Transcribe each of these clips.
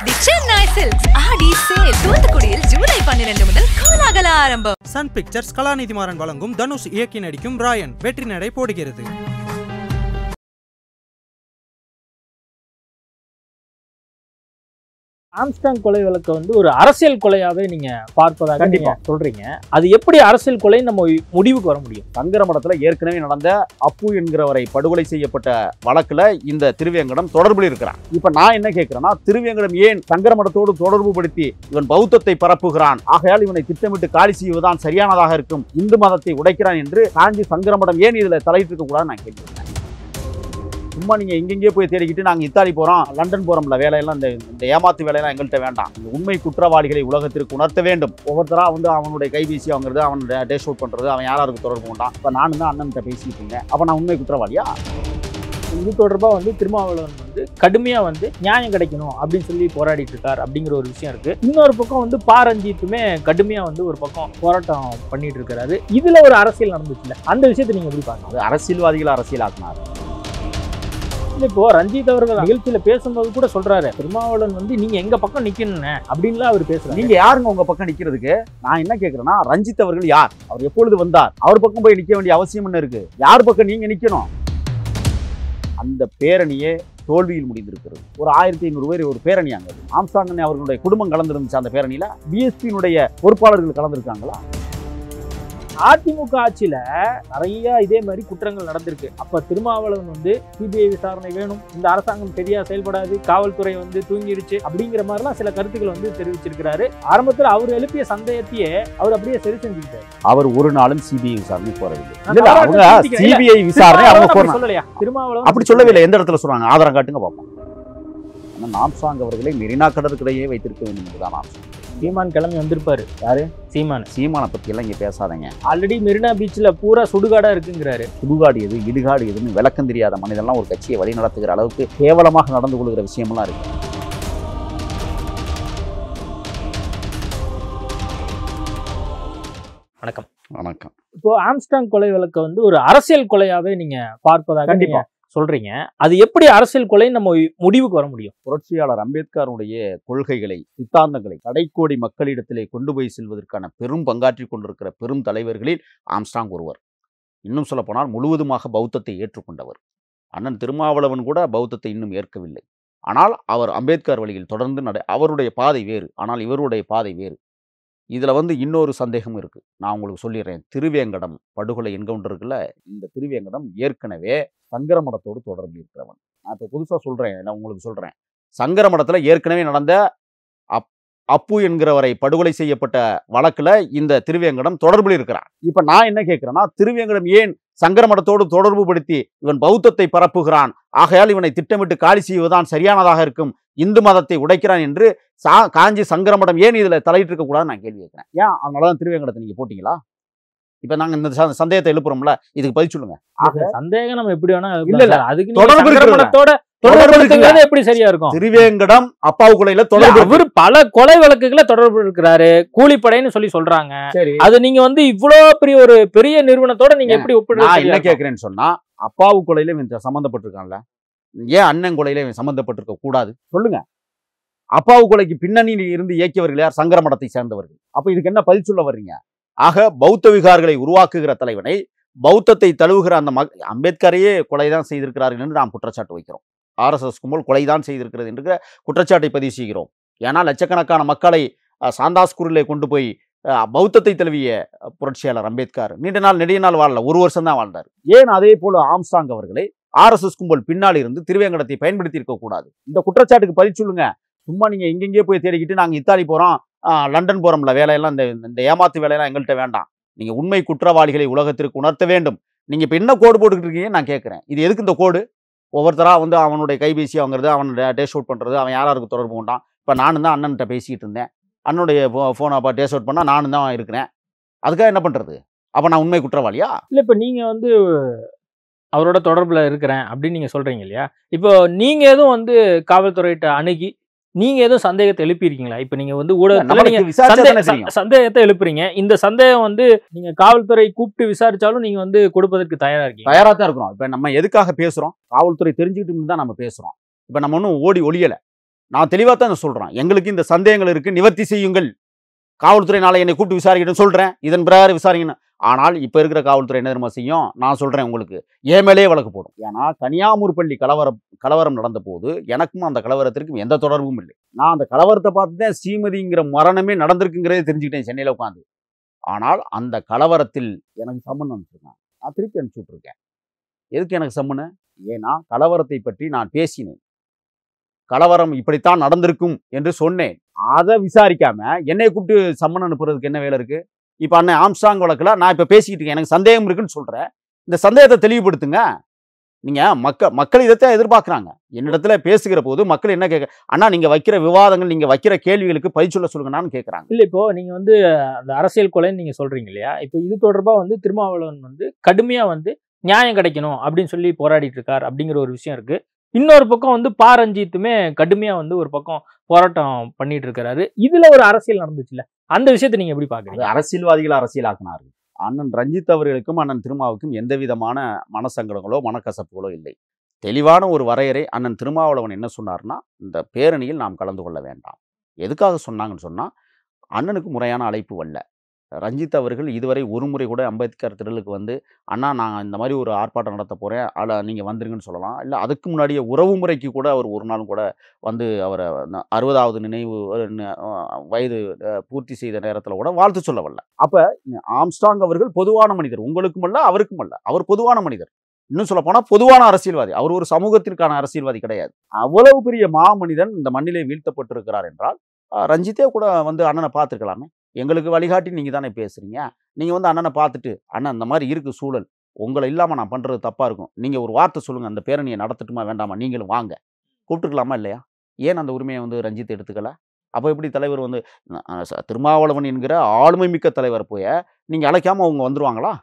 தி Chennai silks ஆடி sale தூத்துக்குடியில் ஜூலை 12 முதல் கோலாகல ஆரம்பம். சன் பிக்சர்ஸ் கலாநிதி மாறன் வழங்கும் தனுஷ் இயக்கி நடிக்கும் ராயன் வெற்றி நடை போடுகிறது. ஆம்ஸ்டாங் கொலை வழக்கை ஒரு அரசியல் கொலையாவே நீங்க பார்ப்பதாக கண்டிப்பா சொல்றீங்க. அது எப்படி அரசியல் கொலை நம்ம முடிவுக்கு வர முடியும்? சங்கரமடத்துல ஏற்கனவே நடந்த அப்பு என்கிறவரை படுகொலை செய்யப்பட்ட வழக்குல இந்த திருவேங்கடம் தொடர்பில் இருக்கிறான். இப்ப நான் என்ன கேட்கிறேன்னா, திருவேங்கடம் ஏன் சங்கரமடத்தோடு தொடர்பு படுத்தி இவன் பௌத்தத்தை பரப்புகிறான், ஆகையால் இவனை திட்டமிட்டு காலி செய்வதுதான் சரியானதாக இருக்கும், இந்து மதத்தை உடைக்கிறான் என்று காஞ்சி சங்கரமடம் ஏன் இதுல தலையிட்டு இருக்க கூடாது நான் கேட்கிறேன். சும்மா நீங்க எங்கெங்கே போய் தேடிக்கிட்டு நாங்கள் இத்தாலி போறோம், லண்டன் போறோம்ல, வேலையெல்லாம் இந்த ஏமாத்து வேலையெல்லாம் எங்கள்கிட்ட வேண்டாம். இந்த உண்மை குற்றவாளிகளை உலகத்திற்கு உணர்த்த வேண்டும். ஒவ்வொருத்தரா அவனுடைய கைபேசி வாங்குறது, அவன் டேஷ் அவுட் பண்றது, அவன் யாராருக்கு தொடர்பு கொண்டான். இப்போ நானும் தான் அண்ணன்கிட்ட பேசிட்டு இருந்தேன். அப்போ நான் உண்மை குற்றவாளியா? இது தொடர்பாக திருமாவளவன் கடுமையா நியாயம் கிடைக்கணும் அப்படின்னு சொல்லி போராடிட்டு இருக்கார் அப்படிங்கிற ஒரு விஷயம் இருக்கு. இன்னொரு பக்கம் பாரஞ்சித்துமே கடுமையா ஒரு பக்கம் போராட்டம் பண்ணிட்டு இருக்காரு. இதுல ஒரு அரசியல் நடந்துச்சுல, அந்த விஷயத்தை நீங்க எப்படி பாருங்க? அது அரசியல்வாதிகள் அரசியலாக்குனாரு. இப்போ ரஞ்சித் அவர்கள் நிகழ்ச்சியில பேசும்போது கூட சொல்றாரு, திருமாவளவன் நீங்க எங்க பக்கம் நிக்கணும் அப்படின்லாம் அவர் பேசுறாரு. நீங்க யாருங்க உங்க பக்கம் நிக்கிறதுக்கு? நான் என்ன கேட்கிறேன்னா, ரஞ்சித் அவர்கள் யார்? அவர் எப்பொழுது வந்தார்? அவர் பக்கம் போய் நிக்க வேண்டிய அவசியம் என்ன இருக்கு? யார் பக்கம் நீங்க நிக்கணும்? அந்த பேரணியே தோல்வியில் முடிந்திருக்கிறது. ஒரு 1500 பேர் ஒரு பேரணி அங்க. ஆம்ஸ்டாங் அவர்களுடைய குடும்பம் கலந்துருந்துச்சு அந்த பேரணியில. பிஎஸ்பியினுடைய பொறுப்பாளர்கள் கலந்துருக்காங்களா? அதிமுக ஆட்சியில நிறைய இதே மாதிரி குற்றங்கள் நடந்திருக்கு. அப்ப திருமாவளவன் சிபிஐ விசாரணை வேணும், இந்த அரசாங்கம் சரியா செயல்படாது, காவல்துறை தூங்கிடுச்சு அப்படிங்கிற மாதிரிலாம் சில கருத்துக்கள் தெரிவிச்சிருக்கிறாரு. ஆரம்பத்தில் அவர் எழுப்பிய சந்தேகத்தையே அவர் அப்படியே சரி செஞ்சுக்கிட்டாரு. அவர் ஒரு நாளும் சிபிஐ விசாரணை போறதில்லை. சிபிஐ விசாரணை அவங்க சொல்லலையா? திருமாவளவன் அப்படி சொல்லவே இல்லை. எந்த இடத்துல சொல்றாங்க? ஆதாரம் காட்டுங்க பார்ப்போம். ஆம்ஸ்டாங் அவர்களை மெரினா கடற்கரையே வைத்திருக்க வேண்டும் என்றுதான் ஆம்ஸ்டாங். சீமான் கிளம்பி வந்திருப்பாரு. யாரு? சீமானை பத்தி எல்லாம் இங்க பேசாதீங்க. ஆல்ரெடி மெரினா பீச்ல பூரா சுடுகாடா இருக்குங்கிறாரு. சுடுகாடு எது, இடுகாடு எதுன்னு விளக்கம் தெரியாத மனிதெல்லாம் ஒரு கட்சியை வழி நடத்துகிற அளவுக்கு கேவலமாக நடந்து கொள்கிற விஷயமெல்லாம் இருக்கு. வணக்கம். வணக்கம். இப்போ ஆம்ஸ்டாங் கொலை வழக்கை ஒரு அரசியல் கொலையாவே நீங்க பார்ப்பதாக கண்டிப்பா சொல்றீங்க. அது எப்படி அரசியல் கொலை நம்ம முடிவுக்கு வர முடியும்? புரட்சியாளர் அம்பேத்கருடைய கொள்கைகளை, சித்தாந்தங்களை கடைக்கோடி மக்களிடத்திலே கொண்டு போய் செல்வதற்கான பெரும் பங்காற்றி கொண்டிருக்கிற பெரும் தலைவர்களில் ஆம்ஸ்டாங் ஒருவர். இன்னும் சொல்ல போனால் முழுவதுமாக பௌத்தத்தை ஏற்றுக்கொண்டவர். அண்ணன் திருமாவளவன் கூட பௌத்தத்தை இன்னும் ஏற்கவில்லை. ஆனால் அவர் அம்பேத்கர் வழியில் தொடர்ந்து அவருடைய பாதை வேறு, ஆனால் இவருடைய பாதை வேறு. இதில் இன்னொரு சந்தேகம் இருக்குது. நான் உங்களுக்கு சொல்லிடுறேன். திருவேங்கடம் படுகொலை என்கவுண்டர் இருக்குல்ல, இந்த திருவேங்கடம் ஏற்கனவே சங்கரமடத்தோடு தொடர்பு இருக்கிறவன். நான் இப்போ புதுசாக சொல்கிறேன், நான் உங்களுக்கு சொல்கிறேன். சங்கரமடத்தில் ஏற்கனவே நடந்த அப்பு என்கிறவரை படுகொலை செய்யப்பட்ட வழக்கில் இந்த திருவேங்கடம் தொடர்பில் இருக்கிறான். இப்போ நான் என்ன கேட்குறேன்னா, திருவேங்கடம் ஏன் சங்கரமடத்தோடு தொடர்பு படுத்தி இவன் பௌத்தத்தை பரப்புகிறான், ஆகையால் இவனை திட்டமிட்டு காலி செய்வதுதான் சரியானதாக இருக்கும், இந்து மதத்தை உடைக்கிறான் என்று காஞ்சி சங்கரமடம் ஏன் இதுல தலையிட்டு இருக்க கூடாது நான் கேள்வி கேட்கிறேன். ஏன் அதனாலதான் திருவேங்கடத்தை நீங்க போட்டீங்களா? இப்ப நாங்க இந்த சந்தேகத்தை எழுப்புறோம்ல, இதுக்கு பதில் சொல்லுங்க. சந்தேகம் நம்ம எப்படி வேணா இல்ல, அதுக்கு தொடர்பு எப்படி சரியா இருக்கும்? திருவேங்கடம் அப்பாவு கொலையில தொடர்பு, அவர் பல கொலை வழக்குகளை தொடர்பு இருக்கிறாரு, கூலிப்படைன்னு சொல்லி சொல்றாங்க. அது நீங்க இவ்வளவு பெரிய ஒரு பெரிய நிறுவனத்தோட நீங்க எப்படி ஒப்பிடுறது? நான் என்ன கேட்கிறேன்னு சொன்னா, அப்பாவு கொலையில இவன் சம்பந்தப்பட்டிருக்கான்ல, ஏன் அண்ணன் கொலையில இவன் சம்பந்தப்பட்டிருக்க கூடாது சொல்லுங்க. அப்பாவு கொலைக்கு பின்னணியில் இருந்து இயக்கியவர்கள் யார்? சங்கரமடத்தை சேர்ந்தவர்கள். அப்ப இதுக்கு என்ன பதில் சொல்ல வர்றீங்க? ஆக பௌத்த விகார்களை உருவாக்குகிற தலைவனை, பௌத்தத்தை தழுவுகிற அந்த அம்பேத்கரையே கொலைதான் செய்திருக்கிறார்கள் என்று நாம் குற்றச்சாட்டு வைக்கிறோம். RSS கும்பல் கொலைதான் செய்திருக்கிறது என்கிற குற்றச்சாட்டை பதிவு செய்கிறோம். ஏன்னா லட்சக்கணக்கான மக்களை சாந்தாஸ்கூரிலே கொண்டு போய் பௌத்தத்தை தழுவிய புரட்சியாளர் அம்பேத்கர் நெடிய நாள் வாழல, 1 வருஷம் தான் வாழ்ந்தார். ஏன் அதே போல ஆம்ஸ்டாங் அவர்களை RSS கும்பல் பின்னால் இருந்து திருவேங்கடத்தை பயன்படுத்தி இருக்க கூடாது? இந்த குற்றச்சாட்டுக்கு பதில் சொல்லுங்க. சும்மா நீங்க எங்கெங்கே போய் தேடிக்கிட்டு நாங்கள் இத்தாலி போறோம், லண்டன் போறோம்ல, வேலையெல்லாம் இந்த ஏமாத்து வேலையெல்லாம் எங்கள்கிட்ட வேண்டாம். நீங்க உண்மை குற்றவாளிகளை உலகத்திற்கு உணர்த்த வேண்டும். நீங்க இப்ப என்ன கோடு போட்டுக்கிட்டு இருக்கீங்க நான் கேட்கிறேன். இது எதுக்கு இந்த கோடு? ஒவ்வொருத்தரா அவனுடைய கைபேசி வாங்குறது, அவன் டேஷ் அவுட் பண்றது, அவன் யாராருக்கு தொடர்பு கொண்டான். இப்ப நானும் தான் அண்ணன்கிட்ட பேசிக்கிட்டு இருந்தேன், அண்ணனுடைய போனை அப்ப டேஷ் அவுட் பண்ணா நானும் தான் இருக்கிறேன். அதுக்காக என்ன பண்றது? அப்ப நான் உண்மை குற்றவாளியா? இல்ல, இப்ப நீங்க அவரோட தொடர்புல இருக்கிறேன் அப்படின்னு நீங்க சொல்றீங்க இல்லையா? இப்போ நீங்க எதுவும் காவல்துறையிட்ட அணுகி நீங்க எதுவும் சந்தேகத்தை எழுப்பியிருக்கீங்களா? இப்ப நீங்க ஊடகத்துல நீங்க சந்தேகத்தை எழுப்புறீங்க. இந்த சந்தேகம் நீங்க காவல்துறை கூப்பிட்டு விசாரிச்சாலும் நீங்க கொடுப்பதற்கு தயாரா இருக்கீங்க? தயாரா தான் இருக்கிறோம். இப்ப நம்ம எதுக்காக பேசுறோம்? காவல்துறை தெரிஞ்சுக்கிட்டு தான் நம்ம பேசுறோம். இப்ப நம்ம ஒன்றும் ஓடி ஒளியல. நான் தெளிவாக தான் சொல்கிறேன். எங்களுக்கு இந்த சந்தேகங்கள் இருக்குது, நிவர்த்தி செய்யுங்கள். காவல்துறை நாளை என்னை கூப்பிட்டு விசாரிக்கணும்னு சொல்கிறேன். இதன் பிரகாரம் விசாரிக்கணும். ஆனால் இப்போ இருக்கிற காவல்துறை என்ன தெரியுமா செய்யும்? நான் சொல்கிறேன் உங்களுக்கு, என் மேலே வழக்கு போடும். ஏன்னா கனியாமூர் பள்ளி கலவரம் நடந்த போது எனக்கும் அந்த கலவரத்திற்கும் எந்த தொடர்பும் இல்லை. நான் அந்த கலவரத்தை பார்த்து தான் ஸ்ரீமதிங்கிற மரணமே நடந்திருக்குங்கிறதே தெரிஞ்சுக்கிட்டேன் சென்னையில் உட்காந்து. ஆனால் அந்த கலவரத்தில் எனக்கு சம்மன் அனுப்பிச்சிருக்கேன். நான் திருப்பி அனுப்பிச்சி விட்ருக்கேன். எதுக்கு எனக்கு சம்மனு? ஏன்னா கலவரத்தை பற்றி நான் பேசினேன். கலவரம் இப்படித்தான் நடந்திருக்கும் என்று சொன்னேன். அதை விசாரிக்காம என்னை கூப்பிட்டு சம்மன் அனுப்புறதுக்கு என்ன வேலை இருக்கு? இப்போ அண்ணன் ஆம்ஸ்ட்ராங் வழக்கில் நான் இப்போ பேசிக்கிட்டு இருக்கேன், எனக்கு சந்தேகம் இருக்குன்னு சொல்கிறேன். இந்த சந்தேகத்தை தெளிவுபடுத்துங்க. நீங்கள் மக்கள் இதைத்தான் எதிர்பார்க்குறாங்க. என்னிடத்துல பேசுகிற போது மக்கள் என்ன கேட்க, அண்ணா நீங்கள் வைக்கிற விவாதங்கள், நீங்கள் வைக்கிற கேள்விகளுக்கு பதில் சொல்ல சொல்லுங்கன்னு கேட்குறாங்க. இல்லை, இப்போ நீங்கள் வந்து அந்த அரசியல் கொலைன்னு நீங்கள் சொல்கிறீங்க இல்லையா? இப்போ இது தொடர்பாக வந்து திருமாவளவன் வந்து கடுமையாக வந்து நியாயம் கிடைக்கணும் அப்படின்னு சொல்லி போராடிட்டு இருக்கார் அப்படிங்கிற ஒரு விஷயம் இருக்கு. இன்னொரு பக்கம் வந்து ப. ரஞ்சித்துமே கடுமையா வந்து ஒரு பக்கம் போராட்டம் பண்ணிட்டு இருக்காரு. இதுல ஒரு அரசியல் நடந்துச்சுல்ல, அந்த விஷயத்தை நீங்க எப்படி பாக்குறீங்க? அரசியல்வாதிகளை அரசியலாக்குனார்கள். அண்ணன் ரஞ்சித் அவர்களுக்கும் அண்ணன் திருமாவுக்கும் எந்த விதமான மனசங்கடங்களோ மனக்கசப்புகளோ இல்லை. தெளிவான ஒரு வரையறை. அண்ணன் திருமாவளவன் என்ன சொன்னார்னா, இந்த பேரணியில் நாம் கலந்து கொள்ள வேண்டாம். எதுக்காக சொன்னாங்கன்னு சொன்னா, அண்ணனுக்கு முறையான அழைப்பு வரல. ரஞ்சித் அவர்கள் இதுவரை ஒரு முறை கூட அம்பேத்கர் திடலுக்கு வந்து, அண்ணா நான் இந்த மாதிரி ஒரு ஆர்ப்பாட்டம் நடத்த போகிறேன், அதில் நீங்கள் வந்துருங்கன்னு சொல்லலாம். இல்லை அதுக்கு முன்னாடியே உறவு முறைக்கு கூட அவர் ஒரு நாளும் கூட வந்து அவரை 60வது நினைவு வயது பூர்த்தி செய்த நேரத்தில் கூட வாழ்த்து சொல்ல வரல. அப்போ ஆம்ஸ்ட்ராங் அவர்கள் பொதுவான மனிதர், உங்களுக்கும் அல்ல அவருக்கும் அல்ல, அவர் பொதுவான மனிதர். இன்னும் சொல்ல போனால் பொதுவான அரசியல்வாதி. அவர் ஒரு சமூகத்திற்கான அரசியல்வாதி கிடையாது. அவ்வளவு பெரிய மாமனிதன் இந்த மண்ணிலே வீழ்த்தப்பட்டிருக்கிறார் என்றால் ரஞ்சித்தே கூட வந்து அண்ணனை பார்த்துருக்கலாமே. எங்களுக்கு வழிகாட்டி நீங்கள் தானே பேசுகிறீங்க. நீங்கள் வந்து அண்ணனை பார்த்துட்டு, அண்ணன் இந்த மாதிரி இருக்குது சூழல், உங்களை இல்லாமல் நான் பண்ணுறது தப்பாக இருக்கும், நீங்கள் ஒரு வார்த்தை சொல்லுங்கள், அந்த பேரணியை நடத்தட்டுமா வேண்டாமா, நீங்களும் வாங்க, கூப்பிட்டுக்கலாமா இல்லையா? ஏன் அந்த உரிமையை வந்து ரஞ்சித் எடுத்துக்கல? அப்போ எப்படி தலைவர் வந்து திருமாவளவன் என்கிற ஆளுமை மிக்க தலைவர் போய் நீங்கள் அழைக்காமல் அவங்க வந்துருவாங்களா?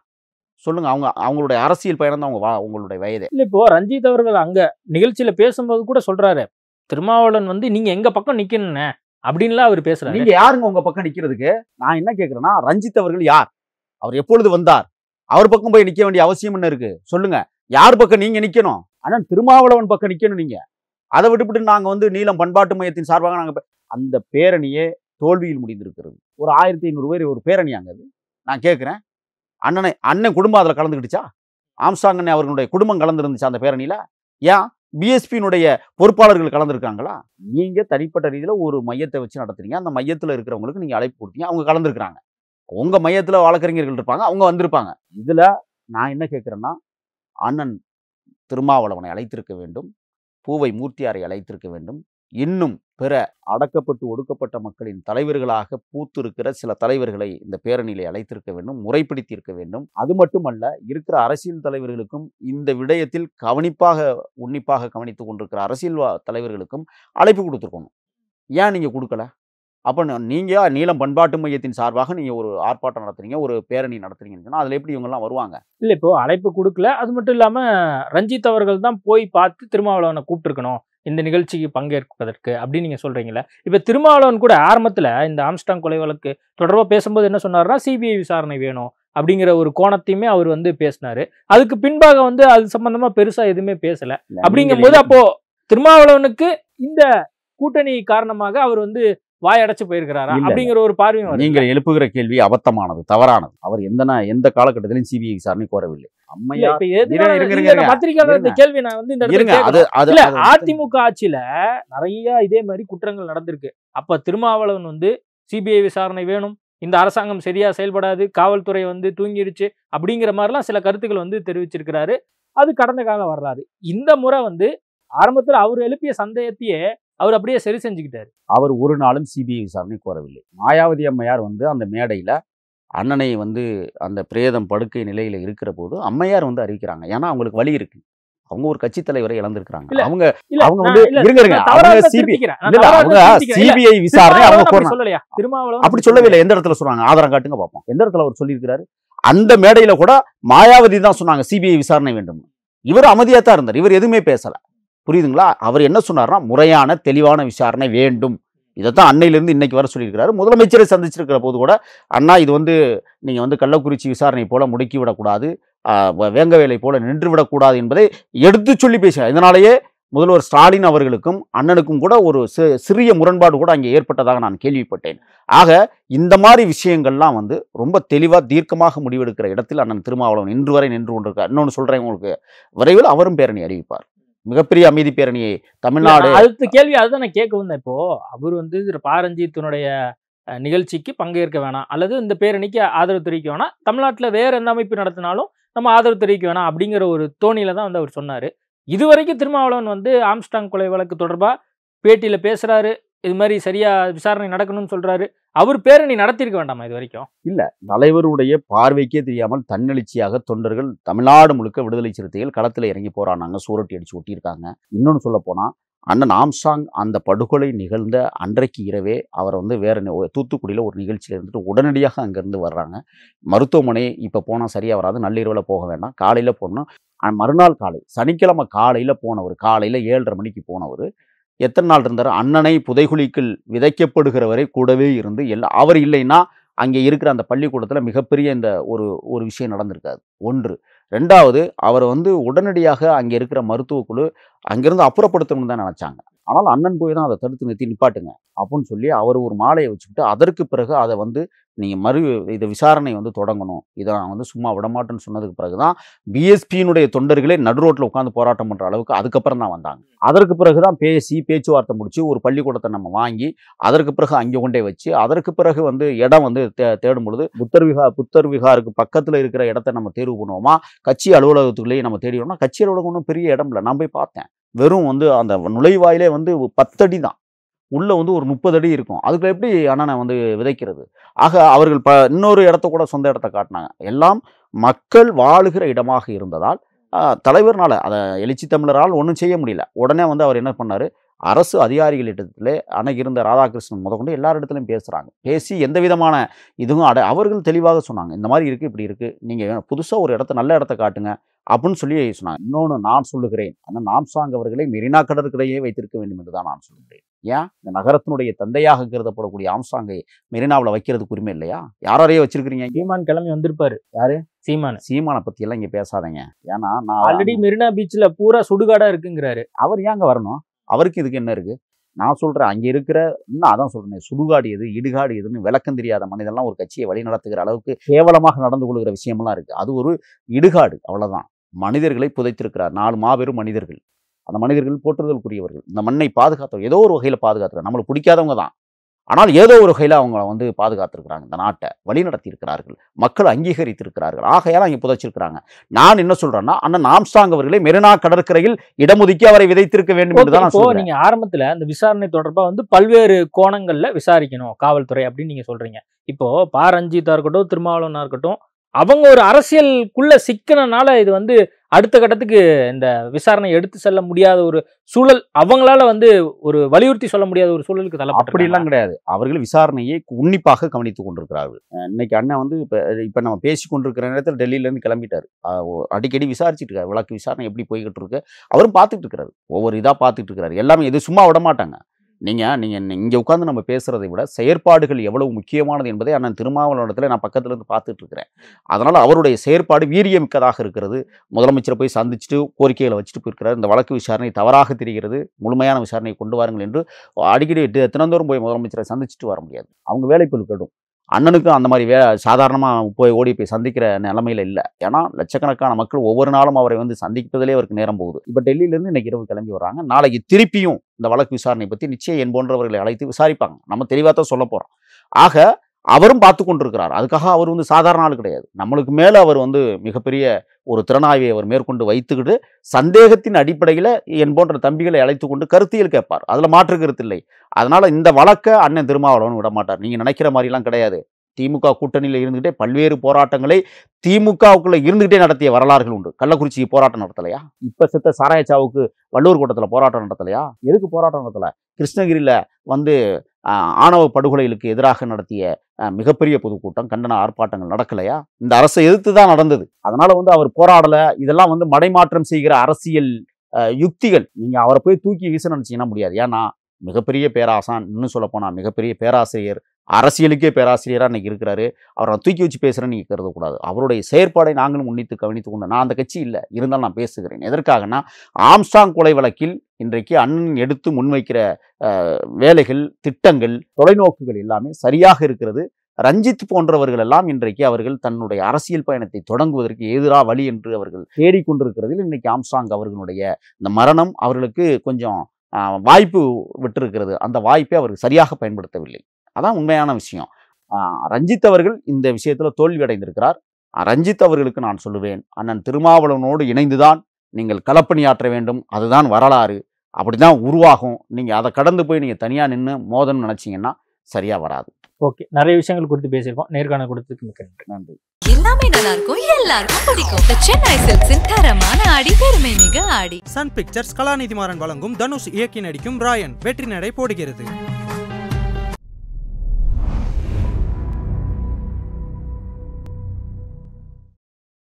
சொல்லுங்க. அவங்களுடைய அரசியல் பயணம் தான் உங்களுடைய வயதே. இல்லை, இப்போ ரஞ்சித் அவர்கள் அங்கே நிகழ்ச்சியில் பேசும்போது கூட சொல்கிறாரு, திருமாவளவன் வந்து நீங்கள் எங்கள் பக்கம் நிற்கணுண்ணே அப்படின்லாம் அவர் பேசுறாரு. நீங்க யாருங்க உங்க பக்கம் நிக்கிறதுக்கு? நான் என்ன கேட்கிறேன்னா, ரஞ்சித் அவர்கள் யார்? அவர் எப்பொழுது வந்தார்? அவர் பக்கம் போய் நிக்க வேண்டிய அவசியம் என்ன இருக்கு? சொல்லுங்க. யார் பக்கம் நீங்க நிக்கணும்? ஆனா திருமாவளவன் பக்கம் நிக்கணும் நீங்க. அதை விட்டுவிட்டு நாங்க வந்து நீலம் பண்பாட்டு மையத்தின் சார்பாக நாங்க அந்த பேரணியே தோல்வியில் முடிந்திருக்கிறது. ஒரு 1500 பேர் ஒரு பேரணியாங்க அது. நான் கேட்கிறேன், அண்ணன் குடும்பம் அதில் கலந்துக்கிடுச்சா? ஆம்ஸ்ட்ராங் அண்ணன் அவர்களுடைய குடும்பம் கலந்துருந்துச்சா அந்த பேரணியில? ஏன் பிஎஸ்பியினுடைய பொறுப்பாளர்கள் கலந்துருக்காங்களா? நீங்க தனிப்பட்ட ரீதியில் ஒரு மையத்தை வச்சு நடத்துறீங்க. அந்த மையத்தில் இருக்கிறவங்களுக்கு நீங்க அழைப்பு கொடுத்தீங்க, அவங்க கலந்துருக்கிறாங்க. உங்க மையத்தில் வழக்கறிஞர்கள் இருப்பாங்க, அவங்க வந்திருப்பாங்க. இதுல நான் என்ன கேட்கிறேன்னா, அண்ணன் திருமாவளவனை அழைத்திருக்க வேண்டும், பூவை மூர்த்தியாரை அழைத்திருக்க வேண்டும், இன்னும் பிற அடக்கப்பட்டு ஒடுக்கப்பட்ட மக்களின் தலைவர்களாக பூத்திருக்கிற சில தலைவர்களை இந்த பேரணியிலே அழைத்திருக்க வேண்டும், முறைப்படுத்தி இருக்க வேண்டும். அது மட்டுமல்ல, இருக்கிற அரசியல் தலைவர்களுக்கும் இந்த விடயத்தில் உன்னிப்பாக கவனித்துக் கொண்டிருக்கிற அரசியல் தலைவர்களுக்கும் அழைப்பு கொடுத்துருக்கணும். ஏன் நீங்க கொடுக்கல? அப்போ நீங்க நீலம் பண்பாட்டு மையத்தின் சார்பாக நீங்க ஒரு ஆர்ப்பாட்டம் நடத்துறீங்க, ஒரு பேரணி நடத்துறீங்கன்னு சொன்னா அதுல எப்படி இவங்கெல்லாம் வருவாங்க? இல்லை, இப்போ அழைப்பு கொடுக்கல. அது மட்டும் இல்லாம ரஞ்சித் அவர்கள் தான் போய் பார்த்து திருமாவளவனை கூப்பிட்டுருக்கணும் இந்த நிகழ்ச்சிக்கு பங்கேற்பதற்கு அப்படின்னு நீங்க சொல்றீங்களா? இப்ப திருமாவளவன் கூட ஆரம்பத்துல இந்த ஆம்ஸ்ட்ராங் கொலை வழக்கு தொடர்பா பேசும்போது என்ன சொன்னார்னா, சிபிஐ விசாரணை வேணும் அப்படிங்கிற ஒரு கோணத்தையுமே அவர் வந்து பேசினாரு. அதுக்கு பின்பாக வந்து அது சம்பந்தமா பெருசா எதுவுமே பேசல. அப்படிங்கும்போது அப்போ திருமாவளவனுக்கு இந்த கூட்டணி காரணமாக அவர் வந்து வாயடைச்சு போயிருக்கிறாரா அப்படிங்கிற ஒரு பார்வையும் நீங்கள் எழுப்புகிற கேள்வி அபத்தமானது, தவறானது. அவர் எந்த காலகட்டத்திலும் சிபிஐ விசாரணை கோரவில்லை. அதிமுக ஆட்சியில நிறைய இதே மாதிரி குற்றங்கள் நடந்திருக்கு. அப்ப திருமாவளவன் வந்து சிபிஐ விசாரணை வேணும், இந்த அரசாங்கம் சரியா செயல்படாது, காவல்துறை வந்து தூங்கிடுச்சு அப்படிங்கிற மாதிரிலாம் சில கருத்துக்கள் வந்து தெரிவிச்சிருக்கிறாரு. அது கடந்த காலம் வரலாறு. இந்த முறை வந்து ஆரம்பத்தில் அவர் எழுப்பிய சந்தேகத்தையே அவர் அப்படியே சரி செஞ்சுக்கிட்டாரு. அவர் ஒரு நாளும் சிபிஐ விசாரணை கோரவில்லை. மாயாவதி அம்மையார் வந்து அந்த மேடையில அண்ணனை வந்து அந்த பிரேதம் படுக்கை நிலையில இருக்கிற போது அம்மையார் வந்து அறிவிக்கிறாங்க. ஏன்னா அவங்களுக்கு வழி இருக்கு. அவங்க ஒரு கட்சி தலைவரை இழந்திருக்கிறாங்க. அவங்க வந்து சிபிஐ விசாரணை அப்படி சொல்லவில்லை. எந்த இடத்துல சொல்றாங்க? ஆதாரம் காட்டுங்க பார்ப்போம். எந்த இடத்துல அவர் சொல்லியிருக்கிறாரு? அந்த மேடையில கூட மாயாவதி தான் சொன்னாங்க சிபிஐ விசாரணை வேண்டும். இவர் அமைதியா தான் இருந்தார். இவர் எதுவுமே பேசல. புரியுதுங்களா? அவர் என்ன சொன்னார்னா, முறையான தெளிவான விசாரணை வேண்டும். இதைத்தான் அன்னையிலிருந்து இன்னைக்கு வர சொல்லியிருக்கிறாரு. முதலமைச்சரை சந்திச்சிருக்கிற போது கூட, அண்ணா இது வந்து நீங்க வந்து கள்ளக்குறிச்சி விசாரணை போல முடக்கி விடக்கூடாது, வேங்க வேலை போல நின்று விடக்கூடாது என்பதை எடுத்து சொல்லி பேசுகிறார். இதனாலேயே முதல்வர் ஸ்டாலின் அவர்களுக்கும் அண்ணனுக்கும் கூட ஒரு சிறிய முரண்பாடு கூட அங்கே ஏற்பட்டதாக நான் கேள்விப்பட்டேன். ஆக இந்த மாதிரி விஷயங்கள்லாம் வந்து ரொம்ப தெளிவாக தீர்க்கமாக முடிவெடுக்கிற இடத்தில் அண்ணன் திருமாவளவன் இன்று வரை நின்று கொண்டிருக்கார். இன்னொன்று சொல்கிறேன் உங்களுக்கு, விரைவில் அவரும் பேரணி அறிவிப்பார். மிகப்பெரிய அமைதி பேரணியை தமிழ்நாடு. அடுத்த கேள்வி அதுதான் நான் கேட்க வந்தேன். இப்போ அவர் வந்து பாரஞ்சித்தினுடைய நிகழ்ச்சிக்கு பங்கேற்க வேணாம், அல்லது இந்த பேரணிக்கு ஆதரவு தெரிவிக்க வேணாம், தமிழ்நாட்டில் வேற எந்த அமைப்பு நடத்தினாலும் நம்ம ஆதரவு தெரிவிக்க வேணாம் அப்படிங்கிற ஒரு தோணியில தான் வந்து அவர் சொன்னார். இதுவரைக்கும் திருமாவளவன் வந்து ஆம்ஸ்டாங் கொலை வழக்கு தொடர்பாக பேட்டியில் பேசுறாரு, இது மாதிரி சரியா விசாரணை நடக்கணும்னு சொல்றாரு. அவர் பேரணி நடத்தியிருக்க வேண்டாமா இது வரைக்கும்? இல்ல, தலைவருடைய பார்வைக்கே தெரியாமல் தன்னெழுச்சியாக தொண்டர்கள் தமிழ்நாடு முழுக்க விடுதலை சிறுத்தைகள் களத்தில் இறங்கி போறாங்க, சூரட்டி அடிச்சு ஒட்டியிருக்காங்க. இன்னொன்று சொல்ல போனா, அண்ணன் ஆம்ஸ்டாங் அந்த படுகொலை நிகழ்ந்த அன்றைக்கு இரவே அவர் வந்து வேற தூத்துக்குடியில் ஒரு நிகழ்ச்சியில் இருந்துட்டு உடனடியாக அங்கேருந்து வர்றாங்க. மருத்துவமனை இப்போ போனால் சரியாக வராது, நள்ளிரவில் போக வேண்டாம், காலையில் போகணும். மறுநாள் காலை சனிக்கிழமை காலையில் போனவர், காலையில் 7:30 மணிக்கு போனவர் எத்தனை நாள் இருந்தார்? அண்ணனை புதைகுழிக்குள் விதைக்கப்படுகிற வரை கூடவே இருந்து அவர் இல்லைன்னா அங்கே இருக்கிற அந்த பள்ளிக்கூடத்தில் மிகப்பெரிய இந்த ஒரு விஷயம் நடந்திருக்காது. ஒன்று. ரெண்டாவது, அவர் வந்து உடனடியாக அங்கே இருக்கிற மருத்துவக்குழு அங்கேருந்து அப்புறப்படுத்தணும்னு தான் நினச்சாங்க. ஆனால் அண்ணன் போய் தான் அதை தடுத்து நிறுத்தி நிப்பாட்டுங்க அப்படின்னு சொல்லி அவர் ஒரு மாலையை வச்சுக்கிட்டு அதற்கு பிறகு அதை வந்து நீங்கள் இதை விசாரணை வந்து தொடங்கணும், இதை நான் வந்து சும்மா விடமாட்டேன்னு சொன்னதுக்கு பிறகு தான் பிஎஸ்பியினுடைய தொண்டர்களே நடு ரோட்டில் உட்காந்து போராட்டம் பண்ணுற அளவுக்கு அதுக்கப்புறம் தான் வந்தாங்க. அதற்கு பிறகு தான் பேச்சுவார்த்தை முடிச்சு ஒரு பள்ளிக்கூடத்தை நம்ம வாங்கி அதற்கு பிறகு அங்கே கொண்டே வச்சு அதற்கு பிறகு வந்து இடம் வந்து தேடும் பொழுது புத்தர் விகாருக்கு பக்கத்தில் இருக்கிற இடத்த நம்ம தேர்வு பண்ணுவோமா, கட்சி அலுவலகத்துக்குள்ளேயே நம்ம தேடிவோம்னா கட்சி அலுவலகம் ஒன்றும் பெரிய இடம் இல்லை. நான் போய் பார்த்தேன், வெறும் வந்து அந்த நுழைவாயிலே வந்து 10 அடி தான், உள்ள வந்து ஒரு 30 அடி இருக்கும். அதுக்கு எப்படி அண்ணனை வந்து விதைக்கிறது? ஆக அவர்கள் இன்னொரு இடத்த கூட சொந்த இடத்த காட்டினாங்க. எல்லாம் மக்கள் வாழுகிற இடமாக இருந்ததால் தலைவர்னால அதை எழுச்சி தமிழரால் ஒன்றும் செய்ய முடியல. உடனே வந்து அவர் என்ன பண்ணார், அரசு அதிகாரிகளிடத்துல அன்னைக்கு இருந்த ராதாகிருஷ்ணன் முதற்கொண்டு எல்லாரிடத்துலையும் பேசுகிறாங்க. பேசி எந்த விதமான இதுவும் அவர்கள் தெளிவாக சொன்னாங்க, இந்த மாதிரி இருக்குது, இப்படி இருக்குது, நீங்கள் புதுசாக ஒரு இடத்த நல்ல இடத்த காட்டுங்க அப்படின்னு சொல்லி சொன்னாங்க. இன்னொன்று நான் சொல்லுகிறேன், ஆனால் ஆம்ஸ்டாங் அவர்களை மெரினா கடற்கரையே வைத்திருக்க வேண்டும் என்று தான் நான் சொல்லுகிறேன். ஏன் இந்த நகரத்தினுடைய தந்தையாக கருதப்படக்கூடிய ஆம்ஸ்டாங்கை மெரினாவில் வைக்கிறதுக்கு உரிமை இல்லையா? யாரையே வச்சிருக்கிறீங்க? சீமான் கிளம்பி வந்திருப்பாரு. யாரு? சீமானை பற்றி எல்லாம் இங்கே பேசாதீங்க. ஏன்னா நான் ஆல்ரெடி மெரினா பீச்சில் பூரா சுடுகாடாக இருக்குங்கிறாரு. அவர் ஏங்க வரணும்? அவருக்கு இதுக்கு என்ன இருக்குது? நான் சொல்கிறேன், அங்கே இருக்கிற இன்னும் அதான் சொல்கிறேன், சுடுகாடு எது இடுகாடு எதுன்னு விளக்கம் தெரியாத மனிதெல்லாம் ஒரு கட்சியை வழி நடத்துகிற அளவுக்கு கேவலமாக நடந்து கொள்கிற விஷயமெல்லாம் இருக்குது. அது ஒரு இடுகாடு, அவ்வளோதான். மனிதர்களை புதைத்திருக்கிறார், 4 மாபெரும் மனிதர்கள். அந்த மனிதர்கள் போற்றுதலுக்குரியவர்கள், இந்த மண்ணை பாதுகாத்தவர், ஏதோ ஒரு வகையில் பாதுகாத்துறாங்க. நம்மளுக்கு பிடிக்காதவங்க தான், ஆனால் ஏதோ ஒரு வகையில் அவங்க வந்து பாதுகாத்திருக்கிறாங்க, இந்த நாட்டை வழி நடத்தி இருக்கிறார்கள், மக்கள் அங்கீகரித்திருக்கிறார்கள். ஆகையால் அங்கே புதைச்சிருக்கிறாங்க. நான் என்ன சொல்றேன்னா, அண்ணன் ஆம்ஸ்டாங் அவர்களை மெரினா கடற்கரையில் இடமுதுக்கி அவரை விதைத்திருக்க வேண்டும் என்று தான் சொல்றேன். நீங்க ஆரம்பத்துல அந்த விசாரணை தொடர்பா வந்து பல்வேறு கோணங்கள்ல விசாரிக்கணும் காவல்துறை அப்படின்னு நீங்க சொல்றீங்க. இப்போ ரஞ்சிதா இருக்கட்டும், திருமாவளவனா இருக்கட்டும், அவங்க ஒரு அரசியலுக்குள்ள சிக்கனனால இது வந்து அடுத்த கட்டத்துக்கு இந்த விசாரணை எடுத்து செல்ல முடியாத ஒரு சூழல், அவங்களால வந்து ஒரு வலியுறுத்தி சொல்ல முடியாத ஒரு சூழலுக்கு தள்ளப்பட்டு. அப்படிலாம் கிடையாது, அவர்கள் விசாரணையை உன்னிப்பாக கவனித்துக் கொண்டிருக்கிறார்கள். இன்னைக்கு அண்ணன் வந்து இப்ப நம்ம பேசி கொண்டிருக்கிற நேரத்தில் டெல்லியிலேருந்து கிளம்பிட்டாரு. அடிக்கடி விசாரிச்சுட்டு இருக்காரு, வழக்கு விசாரணை எப்படி போய்கிட்டு இருக்கு அவரும் பார்த்துட்டு இருக்கிறாரு, ஒவ்வொரு இதாக பார்த்துட்டு இருக்கிறாரு. எல்லாமே இது சும்மா விட மாட்டாங்க. நீங்கள் இங்கே உட்காந்து நம்ம பேசுகிறதை விட செயற்பாடுகள் எவ்வளவு முக்கியமானது என்பதை அண்ணன் திருமாவளவனிடத்தில் நான் பக்கத்துல இருந்து பார்த்துட்டு இருக்கிறேன். அதனால் அவருடைய செயற்பாடு வீரியமிக்கதாக இருக்கிறது. முதலமைச்சரை போய் சந்திச்சுட்டு கோரிக்கைகளை வச்சுட்டு போயிருக்கிறார். இந்த வழக்கு விசாரணை தவறாக தெரிகிறது, முழுமையான விசாரணை கொண்டு வாருங்கள் என்று அடிக்கடி தினந்தோறும் போய் முதலமைச்சரை சந்திச்சுட்டு வர முடியாது, அவங்க வேலைப்பொருள் கெடும். அண்ணனுக்கும் அந்த மாதிரி சாதாரணமாக போய் சந்திக்கிற நிலைமையில் இல்லை. ஏன்னா லட்சக்கணக்கான மக்கள் ஒவ்வொரு நாளும் அவரை வந்து சந்திப்பதிலே அவருக்கு நேரம் போகுது. இப்போ டெல்லியிலேருந்து இன்னைக்கு இரவு கிளம்பி வர்றாங்க. நாளைக்கு திருப்பியும் இந்த வழக்கு விசாரணை பற்றி நிச்சயம் என் போன்றவர்களை அழைத்து விசாரிப்பாங்க. நம்ம தெளிவாக தான் சொல்ல போகிறோம். ஆக அவரும் பார்த்து கொண்டிருக்கிறார். அதுக்காக அவர் வந்து சாதாரண ஆள் கிடையாது. நம்மளுக்கு மேலே அவர் வந்து மிகப்பெரிய ஒரு திறனாய்வை அவர் மேற்கொண்டு வைத்துக்கிட்டு சந்தேகத்தின் அடிப்படையில் என் போன்ற தம்பிகளை அழைத்து கொண்டு கருத்தியல் கேட்பார். அதில் மாற்று கருத்து இல்லை. அதனால் இந்த வழக்கை அண்ணன் திருமாவளவன் விட மாட்டார். நீங்கள் நினைக்கிற மாதிரிலாம் கிடையாது. திமுக கூட்டணியில் இருந்துகிட்டே பல்வேறு போராட்டங்களை திமுகவுக்குள்ளே இருந்துகிட்டே நடத்திய வரலாறுகள் உண்டு. கள்ளக்குறிச்சி போராட்டம் நடத்தலையா? இப்போ செத்த சாராயச்சாவுக்கு வள்ளூர் கோட்டத்தில் போராட்டம் நடத்தலையா? எதுக்கு போராட்டம் நடத்தலை? கிருஷ்ணகிரியில் வந்து ஆணவ படுகொலைகளுக்கு எதிராக நடத்திய மிகப்பெரிய பொதுக்கூட்டம், கண்டன ஆர்ப்பாட்டங்கள் நடக்கலையா? இந்த அரசை எதிர்த்து தான் நடந்தது. அதனால வந்து அவர் போராடலை. இதெல்லாம் வந்து மடைமாற்றம் செய்கிற அரசியல் யுக்திகள். நீங்கள் அவரை போய் தூக்கி வீச நினச்சிங்கன்னா முடியாது. ஏன்னா மிகப்பெரிய பேராசான், இன்னும் சொல்ல போனால் மிகப்பெரிய பேராசிரியர், அரசியலுக்கே பேராசிரியராக இன்னைக்கு இருக்கிறாரு. அவரை தூக்கி வச்சு பேசுகிறேன்னு நீங்கள் கருதக்கூடாது. அவருடைய செயற்பாடை நாங்களும் உன்னித்து கவனித்து கொண்டு, நான் அந்த கட்சி இல்லை, இருந்தாலும் நான் பேசுகிறேன். எதற்காகனா, ஆம்ஸ்ட்ராங் கொலை வழக்கில் இன்றைக்கு அண்ணன் எடுத்து முன்வைக்கிற வேலைகள், திட்டங்கள், தொலைநோக்குகள் எல்லாமே சரியாக இருக்கிறது. ரஞ்சித் போன்றவர்கள் எல்லாம் இன்றைக்கு அவர்கள் தன்னுடைய அரசியல் பயணத்தை தொடங்குவதற்கு எதிராக வழி என்று அவர்கள் தேடிக்கொண்டிருக்கிறதில் இன்றைக்கு ஆம்ஸ்ட்ராங் அவர்களுடைய இந்த மரணம் அவர்களுக்கு கொஞ்சம் வாய்ப்பு விட்டிருக்கிறது. அந்த வாய்ப்பை அவர்கள் சரியாக பயன்படுத்தவில்லை. அதான் உண்மையான விஷயம். ரஞ்சித் அவர்கள் இந்த விஷயத்தில் தோல்வி அடைந்திருக்கிறார். ரஞ்சித் அவர்களுக்கு நான் சொல்லுவேன், அண்ணன் திருமாவளவனோடு இணைந்துதான் நீங்கள் களப்பணியாற்ற வேண்டும். அதுதான் வரலாறு, அப்படிதான் உருவாகும். நீங்கள் அதை கடந்து போய் நீங்கள் தனியாக நின்று மோதன்னு நினச்சிங்கன்னா சரியாக வராது. ஓகே, நிறைய விஷயங்கள் குறித்து பேசியிருக்கோம். நேர்காணல் கொடுத்ததுக்கு மிக்க நன்றி. எல்லாமே நல்லா இருக்கும், எல்லாருக்கும் பிடிக்கும். The Chennai Silks தரமான ஆடி, பெருமை மிக ஆடி. சன் பிக்சர்ஸ் கலாநிதி மாறன் வழங்கும் தனுஷ் இயக்கி நடிக்கும் ராயன் வெற்றி நடை போடுகிறது.